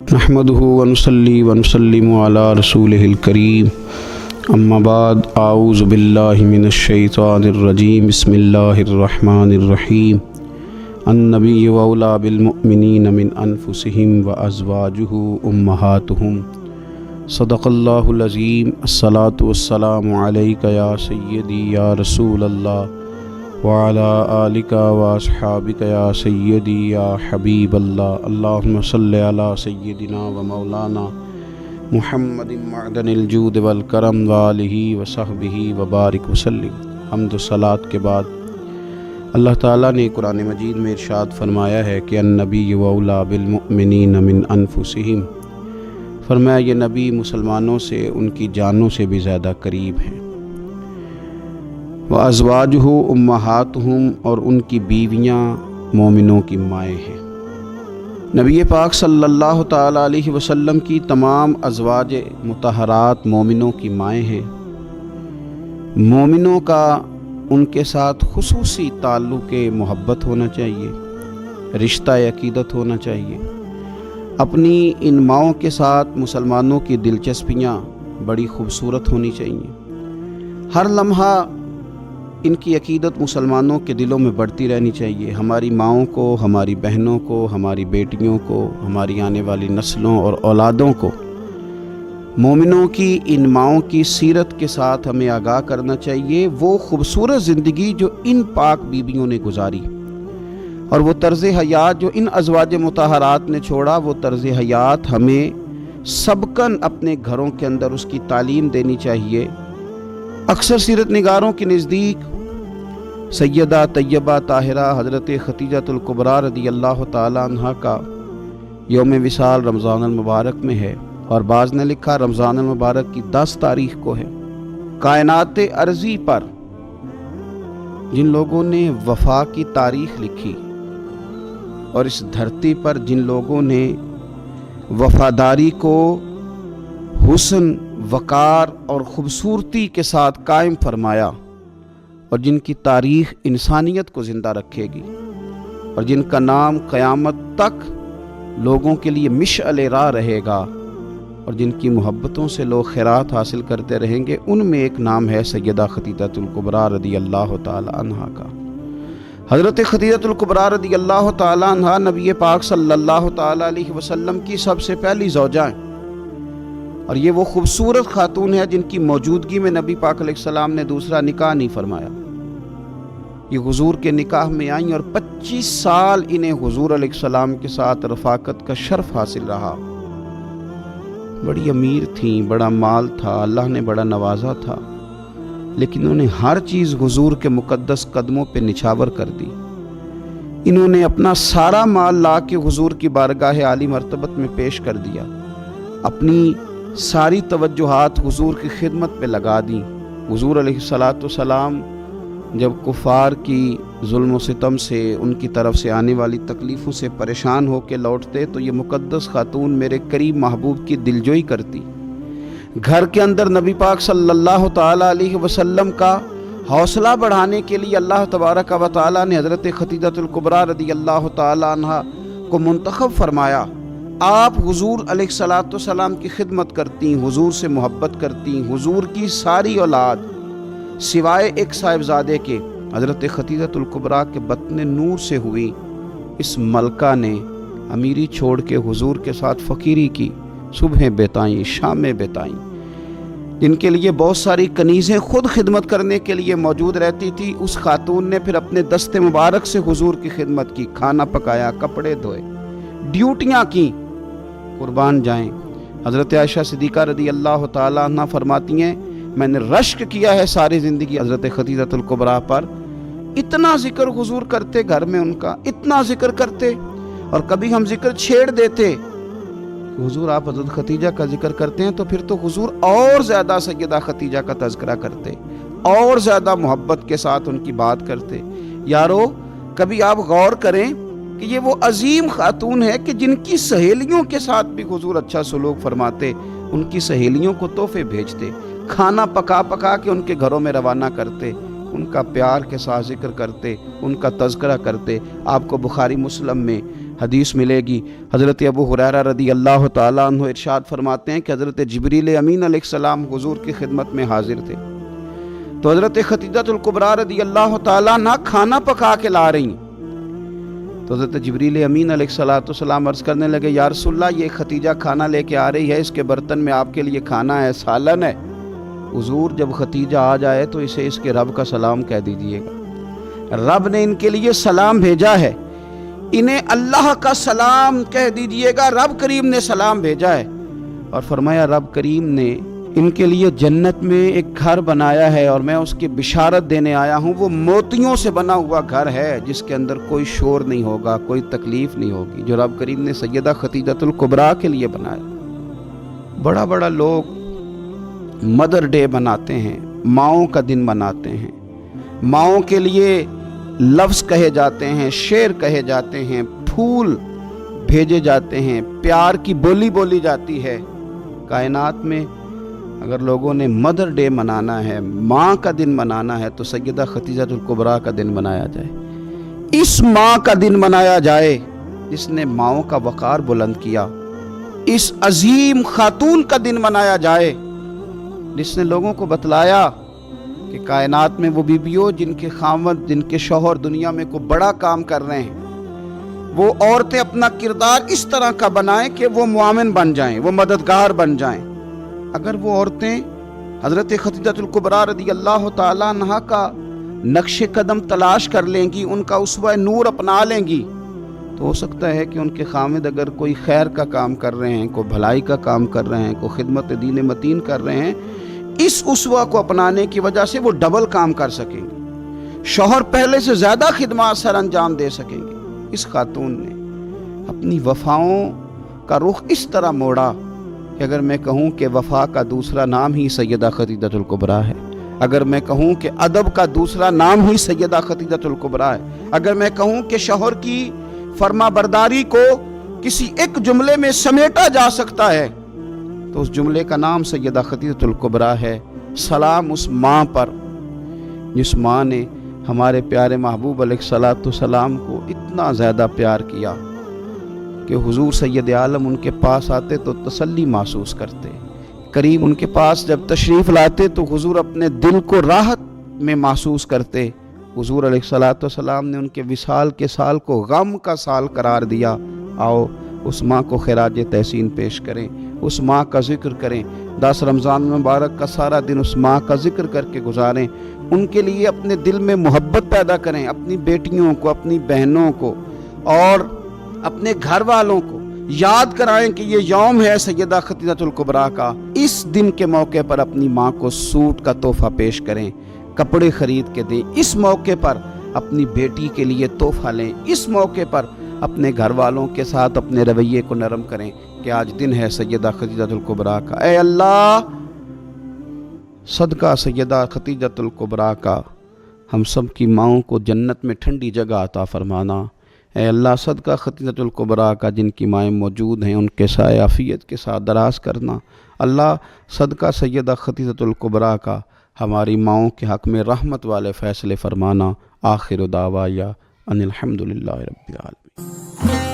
نحمده ونصلي ونسلم على رسوله الكريم اما بعد اعوذ باللہ من الشیطان الرجیم بسم اللہ الرحمن الرحیم النبی اولی بالمؤمنین من انفسهم وازواجہ امہاتہم صدق اللہ العظیم الصلاۃ والسلام علیک یا سیدی یا رسول اللہ وعلی آلک واصحابک یا سیدی یا حبیب اللہ اللہم صلی علی سیدنا و مولانا محمد معدن الجود والکرم وآلہ وصحبہ وبارک وسلم۔ حمد و صلاۃ کے بعد اللہ تعالیٰ نے قرآن مجید میں ارشاد فرمایا ہے کہ النبی اولی بالمؤمنین من انفسہم، فرمایا یہ نبی مسلمانوں سے ان کی جانوں سے بھی زیادہ قریب ہیں۔ وازواجہ امہاتہم، اور ان کی بیویاں مومنوں کی مائیں ہیں۔ نبی پاک صلی اللہ تعالیٰ علیہ وسلم کی تمام ازواج مطہرات مومنوں کی مائیں ہیں۔ مومنوں کا ان کے ساتھ خصوصی تعلق محبت ہونا چاہیے، رشتہ عقیدت ہونا چاہیے۔ اپنی ان ماؤں کے ساتھ مسلمانوں کی دلچسپیاں بڑی خوبصورت ہونی چاہیے۔ ہر لمحہ ان کی عقیدت مسلمانوں کے دلوں میں بڑھتی رہنی چاہیے۔ ہماری ماؤں کو، ہماری بہنوں کو، ہماری بیٹیوں کو، ہماری آنے والی نسلوں اور اولادوں کو مومنوں کی ان ماؤں کی سیرت کے ساتھ ہمیں آگاہ کرنا چاہیے۔ وہ خوبصورت زندگی جو ان پاک بیویوں نے گزاری اور وہ طرز حیات جو ان ازواج مطہرات نے چھوڑا، وہ طرز حیات ہمیں سبقاً اپنے گھروں کے اندر اس کی تعلیم دینی چاہیے۔ اکثر سیرت نگاروں کے نزدیک سیدہ طیبہ طاہرہ حضرت خدیجۃ الکبریٰ رضی اللہ تعالیٰ عنہ کا یوم وصال رمضان المبارک میں ہے، اور بعض نے لکھا رمضان المبارک کی 10 تاریخ کو ہے۔ کائنات ارضی پر جن لوگوں نے وفا کی تاریخ لکھی اور اس دھرتی پر جن لوگوں نے وفاداری کو حسن، وقار اور خوبصورتی کے ساتھ قائم فرمایا، اور جن کی تاریخ انسانیت کو زندہ رکھے گی، اور جن کا نام قیامت تک لوگوں کے لیے مشعل راہ رہے گا، اور جن کی محبتوں سے لوگ خیرات حاصل کرتے رہیں گے، ان میں ایک نام ہے سیدہ خدیجۃ الکبریٰ رضی اللہ تعالی عنہا کا۔ حضرت خدیجۃ الکبریٰ رضی اللہ تعالی عنہا نبی پاک صلی اللہ تعالی علیہ وسلم کی سب سے پہلی زوجہ ہیں، اور یہ وہ خوبصورت خاتون ہے جن کی موجودگی میں نبی پاک علیہ السلام نے دوسرا نکاح نہیں فرمایا۔ یہ حضور کے نکاح میں آئیں اور 25 سال انہیں حضور علیہ السلام کے ساتھ رفاقت کا شرف حاصل رہا۔ بڑی امیر تھیں، بڑا مال تھا، اللہ نے بڑا نوازا تھا، لیکن انہوں نے ہر چیز حضور کے مقدس قدموں پہ نچھاور کر دی۔ انہوں نے اپنا سارا مال لا کے حضور کی بارگاہ عالی مرتبت میں پیش کر دیا، اپنی ساری توجہات حضور کی خدمت پہ لگا دیں۔ حضور علیہ السلام جب کفار کی ظلم و ستم سے، ان کی طرف سے آنے والی تکلیفوں سے پریشان ہو کے لوٹتے تو یہ مقدس خاتون میرے قریب محبوب کی دلجوئی کرتی۔ گھر کے اندر نبی پاک صلی اللہ تعالیٰ علیہ وسلم کا حوصلہ بڑھانے کے لیے اللہ تبارک و تعالیٰ نے حضرت خدیجۃ الکبریٰ رضی اللہ تعالیٰ عنہ کو منتخب فرمایا۔ آپ حضور علیہ السلام کی خدمت کرتی، حضور سے محبت کرتی، حضور کی ساری اولاد سوائے ایک صاحبزادے کے حضرت خدیجۃ الکبریٰ کے بطن نور سے ہوئی۔ اس ملکہ نے امیری چھوڑ کے حضور کے ساتھ فقیری کی، صبحیں بتائیں، شامیں بتائیں، جن کے لیے بہت ساری کنیزیں خود خدمت کرنے کے لیے موجود رہتی تھی۔ اس خاتون نے پھر اپنے دست مبارک سے حضور کی خدمت کی، کھانا پکایا، کپڑے دھوئے، ڈیوٹیاں کی۔ قربان جائیں، حضرت عائشہ صدیقہ رضی اللہ تعالیٰ عنہ فرماتی ہیں میں نے رشک کیا ہے ساری زندگی حضرت خدیجۃ الکبریٰ پر۔ اتنا ذکر حضور کرتے گھر میں ان کا، اتنا ذکر کرتے، اور کبھی ہم ذکر چھیڑ دیتے حضور آپ حضرت خدیجہ کا ذکر کرتے ہیں تو پھر تو حضور اور زیادہ سیدہ خدیجہ کا تذکرہ کرتے، اور زیادہ محبت کے ساتھ ان کی بات کرتے۔ یارو کبھی آپ غور کریں کہ یہ وہ عظیم خاتون ہے کہ جن کی سہیلیوں کے ساتھ بھی حضور اچھا سلوک فرماتے، ان کی سہیلیوں کو تحفے بھیجتے، کھانا پکا پکا کے ان کے گھروں میں روانہ کرتے، ان کا پیار کے ساتھ ذکر کرتے، ان کا تذکرہ کرتے۔ آپ کو بخاری مسلم میں حدیث ملے گی۔ حضرت ابو ہریرہ رضی اللہ تعالیٰ عنہ ارشاد فرماتے ہیں کہ حضرت جبریل امین علیہ السلام حضور کی خدمت میں حاضر تھے، تو حضرت خدیجہ الکبریٰ رضی اللہ تعالیٰ عنہ کھانا پکا کے لا رہی ہیں۔ تو حضرت جبریل امین علیہ السلام عرض کرنے لگے، یا رسول اللہ یہ ختیجہ کھانا لے کے آ رہی ہے، اس کے برتن میں آپ کے لیے کھانا ہے، سالن ہے۔ حضور جب ختیجہ آ جائے تو اسے اس کے رب کا سلام کہہ دیجئے گا، رب نے ان کے لیے سلام بھیجا ہے، انہیں اللہ کا سلام کہہ دیجئے گا، رب کریم نے سلام بھیجا ہے۔ اور فرمایا رب کریم نے ان کے لیے جنت میں ایک گھر بنایا ہے اور میں اس کی بشارت دینے آیا ہوں، وہ موتیوں سے بنا ہوا گھر ہے جس کے اندر کوئی شور نہیں ہوگا، کوئی تکلیف نہیں ہوگی، جو رب کریم نے سیدہ خدیجہ الکبریٰ کے لیے بنایا۔ بڑا بڑا لوگ مدر ڈے مناتے ہیں، ماؤں کا دن مناتے ہیں، ماؤں کے لیے لفظ کہے جاتے ہیں، شعر کہے جاتے ہیں، پھول بھیجے جاتے ہیں، پیار کی بولی بولی جاتی ہے۔ کائنات میں اگر لوگوں نے مدر ڈے منانا ہے، ماں کا دن منانا ہے، تو سیدہ خدیجہ الکبریٰ کا دن منایا جائے، اس ماں کا دن منایا جائے جس نے ماؤں کا وقار بلند کیا، اس عظیم خاتون کا دن منایا جائے جس نے لوگوں کو بتلایا کہ کائنات میں وہ بیویوں جن کے خاوند، جن کے شوہر دنیا میں کوئی بڑا کام کر رہے ہیں، وہ عورتیں اپنا کردار اس طرح کا بنائیں کہ وہ معاون بن جائیں، وہ مددگار بن جائیں۔ اگر وہ عورتیں حضرت خدیجہ الکبریٰ رضی اللہ تعالیٰ عنہا کا نقش قدم تلاش کر لیں گی، ان کا اسوہ نور اپنا لیں گی، تو ہو سکتا ہے کہ ان کے خامد اگر کوئی خیر کا کام کر رہے ہیں، کوئی بھلائی کا کام کر رہے ہیں، کوئی خدمت دین متین کر رہے ہیں، اس اسوہ کو اپنانے کی وجہ سے وہ ڈبل کام کر سکیں گے، شوہر پہلے سے زیادہ خدمات سر انجام دے سکیں گے۔ اس خاتون نے اپنی وفاؤں کا رخ اس طرح موڑا کہ اگر میں کہوں کہ وفا کا دوسرا نام ہی سیدہ خدیجہ الکبریٰ ہے، اگر میں کہوں کہ ادب کا دوسرا نام ہی سیدہ خدیجہ الکبریٰ ہے، اگر میں کہوں کہ شوہر کی فرما برداری کو کسی ایک جملے میں سمیٹا جا سکتا ہے، تو اس جملے کا نام سیدہ خدیجہ الکبریٰ ہے۔ سلام اس ماں پر جس ماں نے ہمارے پیارے محبوب علیہ السلام کو اتنا زیادہ پیار کیا کہ حضور سید عالم ان کے پاس آتے تو تسلی محسوس کرتے، کریم ان کے پاس جب تشریف لاتے تو حضور اپنے دل کو راحت میں محسوس کرتے۔ حضور علیہ السلام نے ان کے وصال کے سال کو غم کا سال قرار دیا۔ آؤ اس ماں کو خراج تحسین پیش کریں، اس ماں کا ذکر کریں، 10 رمضان مبارک کا سارا دن اس ماں کا ذکر کر کے گزاریں، ان کے لیے اپنے دل میں محبت پیدا کریں، اپنی بیٹیوں کو، اپنی بہنوں کو اور اپنے گھر والوں کو یاد کرائیں کہ یہ یوم ہے سیدہ خدیجہ الکبریٰ کا۔ اس دن کے موقع پر اپنی ماں کو سوٹ کا تحفہ پیش کریں، کپڑے خرید کے دیں، اس موقع پر اپنی بیٹی کے لیے تحفہ لیں، اس موقع پر اپنے گھر والوں کے ساتھ اپنے رویے کو نرم کریں کہ آج دن ہے سیدہ خدیجہ الکبریٰ کا۔ اے اللہ صدقہ سیدہ خدیجہ الکبریٰ کا ہم سب کی ماؤں کو جنت میں ٹھنڈی جگہ عطا فرمانا۔ اے اللہ صدقہ خدیجہ الکبریٰ کا جن کی مائیں موجود ہیں ان کے سائے عافیت کے ساتھ دراز کرنا۔ اللہ صدقہ سیدہ خدیجہ الکبریٰ کا ہماری ماؤں کے حق میں رحمت والے فیصلے فرمانا۔ آخر دعوایا ان الحمدللہ رب العالمین۔